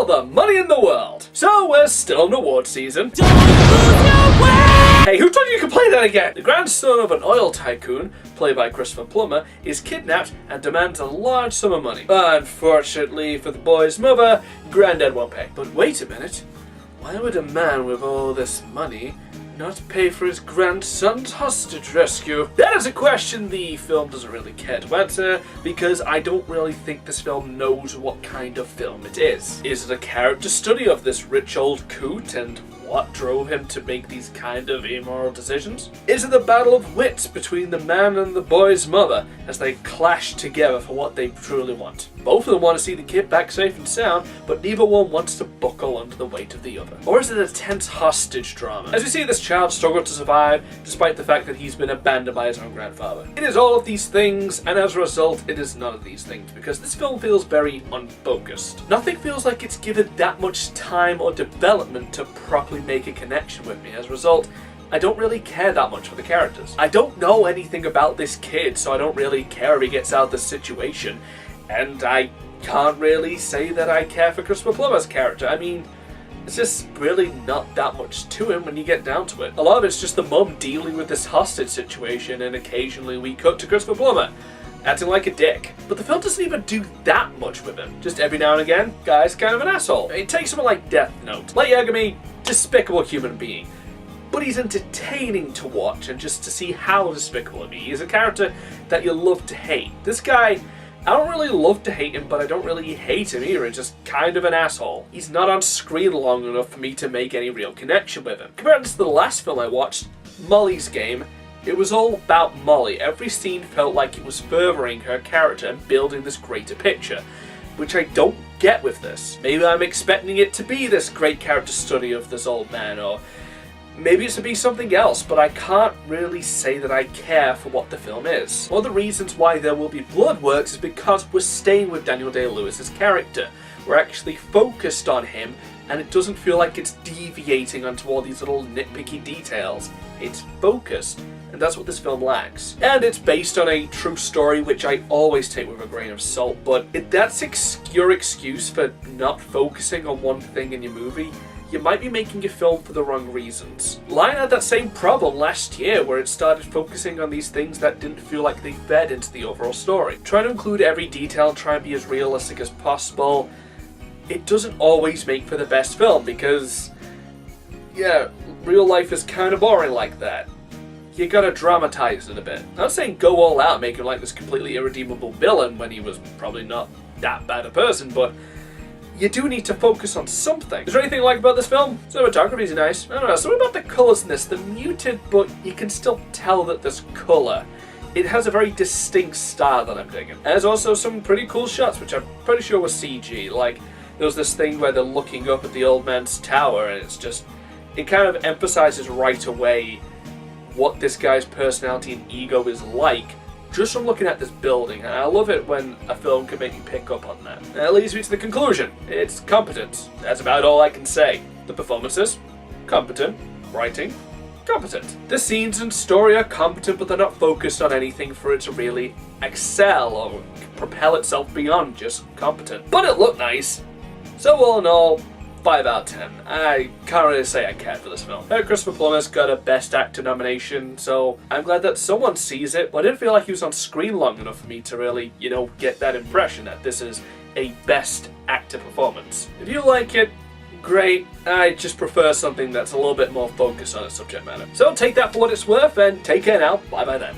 the money in the world. So we're still in award season. Hey, who told you you could play that again? The grandson of an oil tycoon, played by Christopher Plummer, is kidnapped and demands a large sum of money. Unfortunately for the boy's mother, Granddad won't pay. But wait a minute. Why would a man with all this money not pay for his grandson's hostage rescue? That is a question the film doesn't really care to answer, because I don't really think this film knows what kind of film it is. Is it a character study of this rich old coot and what drove him to make these kind of immoral decisions? Is it the battle of wits between the man and the boy's mother as they clash together for what they truly want? Both of them want to see the kid back safe and sound, but neither one wants to buckle under the weight of the other. Or is it a tense hostage drama, as we see this child struggle to survive despite the fact that he's been abandoned by his own grandfather? It is all of these things, and as a result it is none of these things, because this film feels very unfocused. Nothing feels like it's given that much time or development to properly make a connection with me. As a result, I don't really care that much for the characters. I don't know anything about this kid, so I don't really care if he gets out of the situation, and I can't really say that I care for Christopher Plummer's character. I mean, it's just really not that much to him when you get down to it. A lot of it's just the mum dealing with this hostage situation, and occasionally we cut to Christopher Plummer acting like a dick. But the film doesn't even do that much with him. Just every now and again, guy's kind of an asshole. It takes someone like Death Note. Light Yagami, despicable human being. But he's entertaining to watch and just to see how despicable he is. He's a character that you love to hate. This guy, I don't really love to hate him, but I don't really hate him either. He's just kind of an asshole. He's not on screen long enough for me to make any real connection with him. Compared to the last film I watched, Molly's Game, it was all about Molly. Every scene felt like it was furthering her character and building this greater picture, which I don't get with this. Maybe I'm expecting it to be this great character study of this old man, or maybe it's to be something else, but I can't really say that I care for what the film is. One of the reasons why There Will Be Blood works is because we're staying with Daniel Day-Lewis's character. We're actually focused on him, and it doesn't feel like it's deviating onto all these little nitpicky details. It's focused, and that's what this film lacks. And it's based on a true story, which I always take with a grain of salt, but if that's your excuse for not focusing on one thing in your movie, you might be making your film for the wrong reasons. Lion had that same problem last year, where it started focusing on these things that didn't feel like they fed into the overall story. Trying to include every detail and try and be as realistic as possible, it doesn't always make for the best film, because, yeah, real life is kind of boring like that. You gotta dramatize it a bit. I'm not saying go all out, make him like this completely irredeemable villain when he was probably not that bad a person, but you do need to focus on something. Is there anything you like about this film? Cinematography's nice. I don't know, something about the colours in this. They're muted, but you can still tell that there's colour. It has a very distinct style that I'm digging. And there's also some pretty cool shots, which I'm pretty sure were CG. Like, there was this thing where they're looking up at the old man's tower, and it's just, it kind of emphasizes right away what this guy's personality and ego is like, just from looking at this building, and I love it when a film can make you pick up on that. And that leads me to the conclusion. It's competent. That's about all I can say. The performances, competent. Writing, competent. The scenes and story are competent, but they're not focused on anything for it to really excel or propel itself beyond just competent. But it looked nice. So all in all, 5 out of 10. I can't really say I cared for this film. Christopher Plummer's got a Best Actor nomination, so I'm glad that someone sees it, but I didn't feel like he was on screen long enough for me to really, get that impression that this is a Best Actor performance. If you like it, great. I just prefer something that's a little bit more focused on its subject matter. So take that for what it's worth, and take care now. Bye bye then.